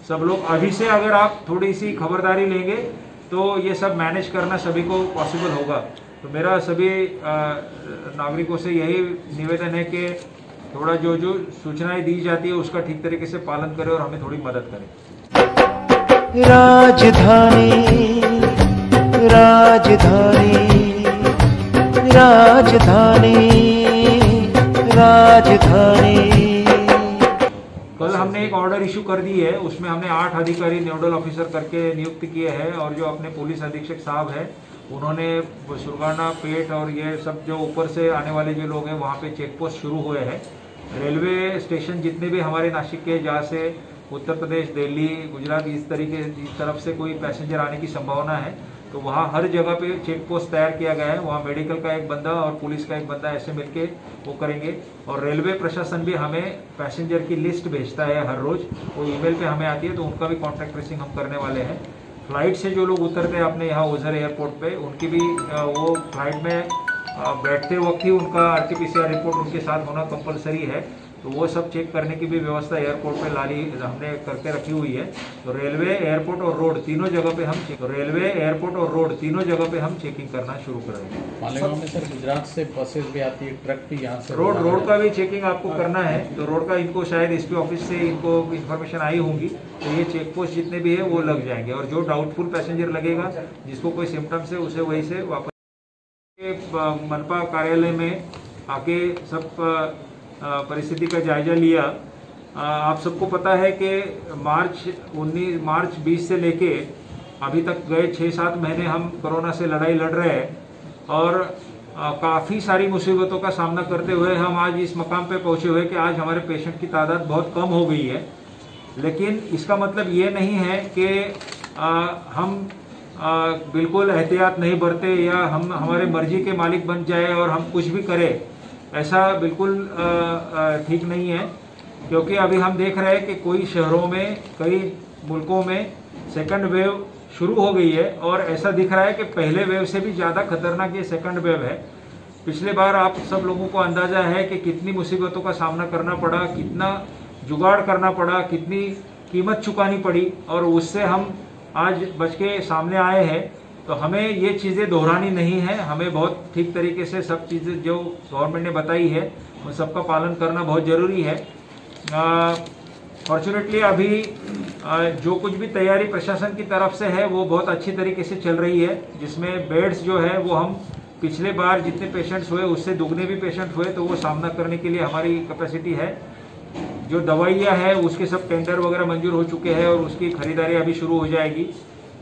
सब लोग अभी से अगर आप थोड़ी सी खबरदारी लेंगे तो ये सब मैनेज करना सभी को पॉसिबल होगा। तो मेरा सभी नागरिकों से यही निवेदन है कि थोड़ा जो जो सूचनाएं दी जाती है उसका ठीक तरीके से पालन करें और हमें थोड़ी मदद करें। राजधानी राजधानी राजधानी राजधानी। कल हमने एक ऑर्डर इशू कर दी है, उसमें हमने 8 अधिकारी नोडल ऑफिसर करके नियुक्त किए हैं और जो अपने पुलिस अधीक्षक साहब है उन्होंने सुरगाना, पेट और ये सब जो ऊपर से आने वाले जो लोग हैं वहाँ पे चेक पोस्ट शुरू हुए हैं। रेलवे स्टेशन जितने भी हमारे नासिक के जहाँ से उत्तर प्रदेश, दिल्ली, गुजरात इस तरफ से कोई पैसेंजर आने की संभावना है तो वहाँ हर जगह पे चेक पोस्ट तैयार किया गया है। वहाँ मेडिकल का एक बंदा और पुलिस का एक बंदा ऐसे मिलके वो करेंगे। और रेलवे प्रशासन भी हमें पैसेंजर की लिस्ट भेजता है हर रोज, वो ईमेल पे हमें आती है, तो उनका भी कॉन्टैक्ट ट्रेसिंग हम करने वाले हैं। फ्लाइट से जो लोग उतरते हैं अपने यहाँ ओझर एयरपोर्ट पे, उनकी भी वो फ्लाइट में बैठते वक्त ही उनका RT-PCR रिपोर्ट उनके साथ होना कंपलसरी है, तो वो सब चेक करने की भी व्यवस्था एयरपोर्ट पे लाली हमने करके रखी हुई है। तो रेलवे, एयरपोर्ट और रोड तीनों जगह पे हम चेकिंग करना शुरू करेंगे। मालेगांव में सर गुजरात से बसेस भी आती है, ट्रक भी यहाँ से रोड का भी चेकिंग आपको करना है। तो रोड का इनको शायद SP ऑफिस से इनको इन्फॉर्मेशन आई होंगी, तो ये चेक पोस्ट जितने भी है वो लग जाएंगे और जो डाउटफुल पैसेंजर लगेगा, जिसको कोई सिम्टम्स है, उसे वहीं से वापस मनपा कार्यालय में आके सब परिस्थिति का जायजा लिया। आप सबको पता है कि मार्च 20 से लेके अभी तक गए 6-7 महीने हम कोरोना से लड़ाई लड़ रहे हैं और काफ़ी सारी मुसीबतों का सामना करते हुए हम आज इस मकाम पे पहुंचे हुए कि आज हमारे पेशेंट की तादाद बहुत कम हो गई है। लेकिन इसका मतलब ये नहीं है कि हम बिल्कुल एहतियात नहीं बरते या हम हमारे मर्जी के मालिक बन जाए और हम कुछ भी करें, ऐसा बिल्कुल ठीक नहीं है। क्योंकि अभी हम देख रहे हैं कि कई शहरों में, कई मुल्कों में सेकंड वेव शुरू हो गई है और ऐसा दिख रहा है कि पहले वेव से भी ज़्यादा खतरनाक ये सेकंड वेव है। पिछले बार आप सब लोगों को अंदाजा है कि कितनी मुसीबतों का सामना करना पड़ा, कितना जुगाड़ करना पड़ा, कितनी कीमत चुकानी पड़ी और उससे हम आज बच के सामने आए हैं। तो हमें ये चीज़ें दोहरानी नहीं है, हमें बहुत ठीक तरीके से सब चीज़ें जो गवर्नमेंट ने बताई है उन सबका पालन करना बहुत ज़रूरी है। फॉर्चुनेटली अभी जो कुछ भी तैयारी प्रशासन की तरफ से है वो बहुत अच्छी तरीके से चल रही है, जिसमें बेड्स जो है वो हम पिछले बार जितने पेशेंट्स हुए उससे दुगने भी पेशेंट हुए, तो वो सामना करने के लिए हमारी कैपेसिटी है। जो दवाइयाँ हैं उसके सब टेंडर वगैरह मंजूर हो चुके हैं और उसकी खरीदारी अभी शुरू हो जाएगी।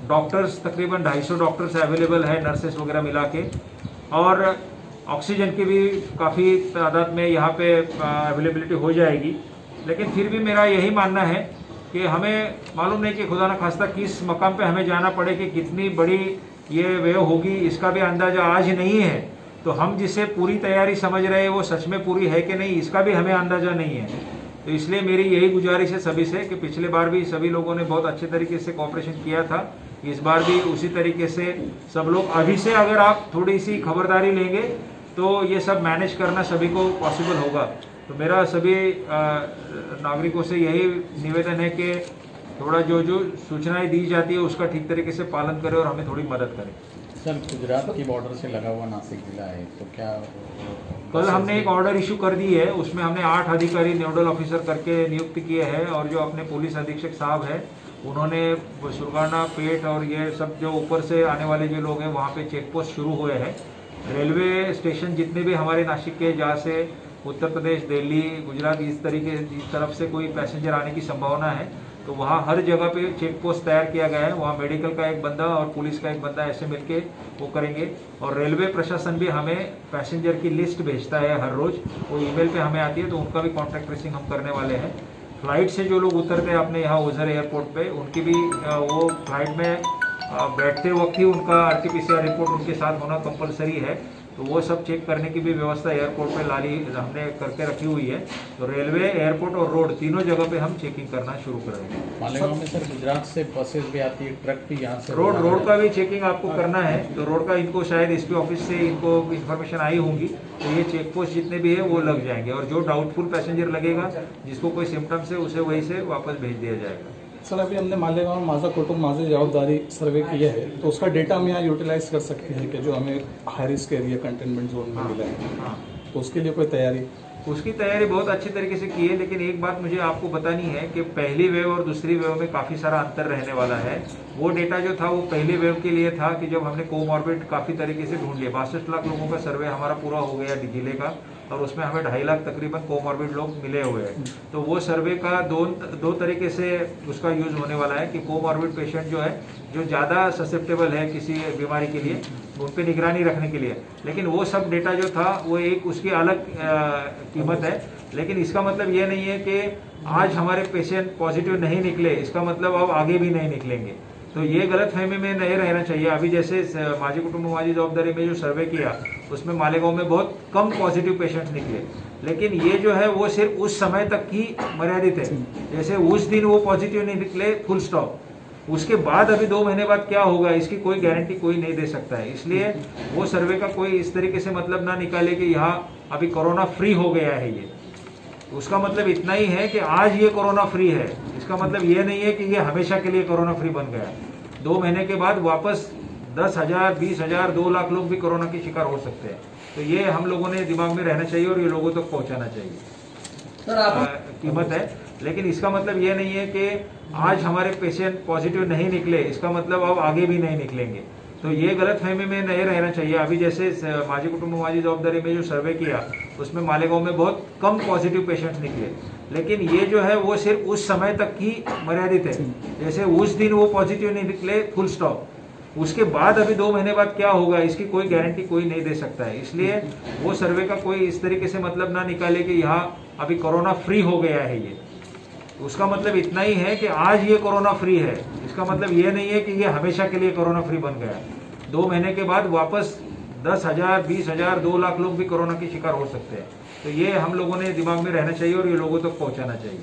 डॉक्टर्स तकरीबन 250 डॉक्टर्स अवेलेबल है, नर्सेस वगैरह मिला के, और ऑक्सीजन की भी काफ़ी तादाद में यहाँ पे अवेलेबिलिटी हो जाएगी। लेकिन फिर भी मेरा यही मानना है कि हमें मालूम नहीं कि खुदा न खास्ता किस मकाम पे हमें जाना पड़े, कि कितनी बड़ी ये वेव होगी इसका भी अंदाजा आज नहीं है। तो हम जिसे पूरी तैयारी समझ रहे हैं वो सच में पूरी है कि नहीं, इसका भी हमें अंदाजा नहीं है। तो इसलिए मेरी यही गुजारिश है सभी से कि पिछले बार भी सभी लोगों ने बहुत अच्छे तरीके से कोऑपरेशन किया था, इस बार भी उसी तरीके से सब लोग अभी से अगर आप थोड़ी सी खबरदारी लेंगे तो ये सब मैनेज करना सभी को पॉसिबल होगा। तो मेरा सभी नागरिकों से यही निवेदन है कि थोड़ा जो जो सूचनाएं दी जाती है उसका ठीक तरीके से पालन करें और हमें थोड़ी मदद करें। सर गुजरात की बॉर्डर से लगा हुआ नासिक जिला है, तो क्या कल हमने एक ऑर्डर इशू कर दी है, उसमें हमने 8 अधिकारी नोडल ऑफिसर करके नियुक्त किए हैं और जो अपने पुलिस अधीक्षक साहब है उन्होंने सुरगाना, पेट और ये सब जो ऊपर से आने वाले जो लोग हैं वहाँ पे चेक पोस्ट शुरू हुए हैं। रेलवे स्टेशन जितने भी हमारे नासिक के जहाँ से उत्तर प्रदेश, दिल्ली, गुजरात इस तरफ से कोई पैसेंजर आने की संभावना है तो वहाँ हर जगह पे चेक पोस्ट तैयार किया गया है। वहाँ मेडिकल का एक बंदा और पुलिस का एक बंदा ऐसे मिलके वो करेंगे। और रेलवे प्रशासन भी हमें पैसेंजर की लिस्ट भेजता है हर रोज, वो ईमेल पे हमें आती है, तो उनका भी कॉन्टैक्ट ट्रेसिंग हम करने वाले हैं। फ्लाइट से जो लोग उतरते हैं अपने यहाँ ओझर एयरपोर्ट पे, उनकी भी वो फ्लाइट में बैठते वक्त ही उनका RT-PCR रिपोर्ट उनके साथ होना कंपलसरी है, तो वो सब चेक करने की भी व्यवस्था एयरपोर्ट पे लाली हमने करके रखी हुई है। तो रेलवे, एयरपोर्ट और रोड तीनों जगह पे हम चेकिंग करना शुरू करेंगे। मालेगांव में सर गुजरात से बसेस भी आती है, ट्रक भी यहाँ से रोड का भी चेकिंग आपको करना है। तो रोड का इनको शायद SP ऑफिस से इनको इन्फॉर्मेशन आई होंगी, तो ये चेक पोस्ट जितने भी है वो लग जाएंगे और जो डाउटफुल पैसेंजर लगेगा, जिसको कोई सिम्टम्स है, उसे वहीं से वापस भेज दिया जाएगा। सर अभी हमने मालेगांव माझा कुटुंब माझी जवाबदारी सर्वे किया है, तो उसका डेटा हम यहाँ यूटिलाइज कर सकते हैं कि जो हमें high risk area containment zone में मिला है, हाँ, तो उसके लिए कोई तैयारी? उसकी तैयारी बहुत अच्छी तरीके से की है, लेकिन एक बात मुझे आपको बतानी है कि पहली वेव और दूसरी वेव में काफ़ी सारा अंतर रहने वाला है। वो डेटा जो था वो पहली वेव के लिए था कि जब हमने कोमॉर्बिड काफ़ी तरीके से ढूंढ लिया। 62 लाख लोगों का सर्वे हमारा पूरा हो गया जिले का, और उसमें हमें 2.5 लाख तकरीबन कोमॉर्बिड लोग मिले हुए हैं। तो वो सर्वे का दो तरीके से उसका यूज होने वाला है कि कोमॉर्बिड पेशेंट जो है, जो ज़्यादा ससेप्टेबल है किसी बीमारी के लिए, उन पर निगरानी रखने के लिए। लेकिन वो सब डेटा जो था वो एक उसकी अलग कीमत है। लेकिन इसका मतलब ये नहीं है कि आज हमारे पेशेंट पॉजिटिव नहीं निकले, इसका मतलब अब आगे भी नहीं निकलेंगे। तो ये गलतफहमी में नहीं रहना चाहिए। अभी जैसे माझी कुटुंब माझी जवाबदारी में जो सर्वे किया उसमें मालेगांव में बहुत कम पॉजिटिव पेशेंट्स निकले, लेकिन ये जो है वो सिर्फ उस समय तक की मर्यादित है। जैसे उस दिन वो पॉजिटिव नहीं निकले, फुल स्टॉप। उसके बाद अभी 2 महीने बाद क्या होगा इसकी कोई गारंटी कोई नहीं दे सकता है। इसलिए वो सर्वे का कोई इस तरीके से मतलब ना निकाले कि यहाँ अभी कोरोना फ्री हो गया है। ये उसका मतलब इतना ही है कि आज ये कोरोना फ्री है, इसका मतलब ये नहीं है कि ये हमेशा के लिए कोरोना फ्री बन गया। 2 महीने के बाद वापस 10,000, 20,000, 2 लाख लोग भी कोरोना के शिकार हो सकते हैं। तो ये हम लोगों ने दिमाग में रहना चाहिए और ये लोगों तक पहुंचाना चाहिए। कीमत है, लेकिन इसका मतलब ये नहीं है कि आज हमारे पेशेंट पॉजिटिव नहीं निकले, इसका मतलब अब आगे भी नहीं निकलेंगे। तो ये गलतफहमी में नहीं रहना चाहिए। अभी जैसे माझी कुटुंब माझी जवाबदारी में जो सर्वे किया उसमें मालेगांव में बहुत कम पॉजिटिव पेशेंट्स निकले, लेकिन ये जो है वो सिर्फ उस समय तक की मर्यादित है। जैसे उस दिन वो पॉजिटिव नहीं निकले, फुल स्टॉप। उसके बाद अभी 2 महीने बाद क्या होगा इसकी कोई गारंटी कोई नहीं दे सकता है। इसलिए वो सर्वे का कोई इस तरीके से मतलब ना निकाले कि यहाँ अभी कोरोना फ्री हो गया है। ये उसका मतलब इतना ही है कि आज ये कोरोना फ्री है, इसका मतलब ये नहीं है कि ये हमेशा के लिए कोरोना फ्री बन गया। 2 महीने के बाद वापस 10,000, 20,000, 2 लाख लोग भी कोरोना के शिकार हो सकते हैं। तो ये हम लोगों ने दिमाग में रहना चाहिए और ये लोगों तक पहुंचाना चाहिए।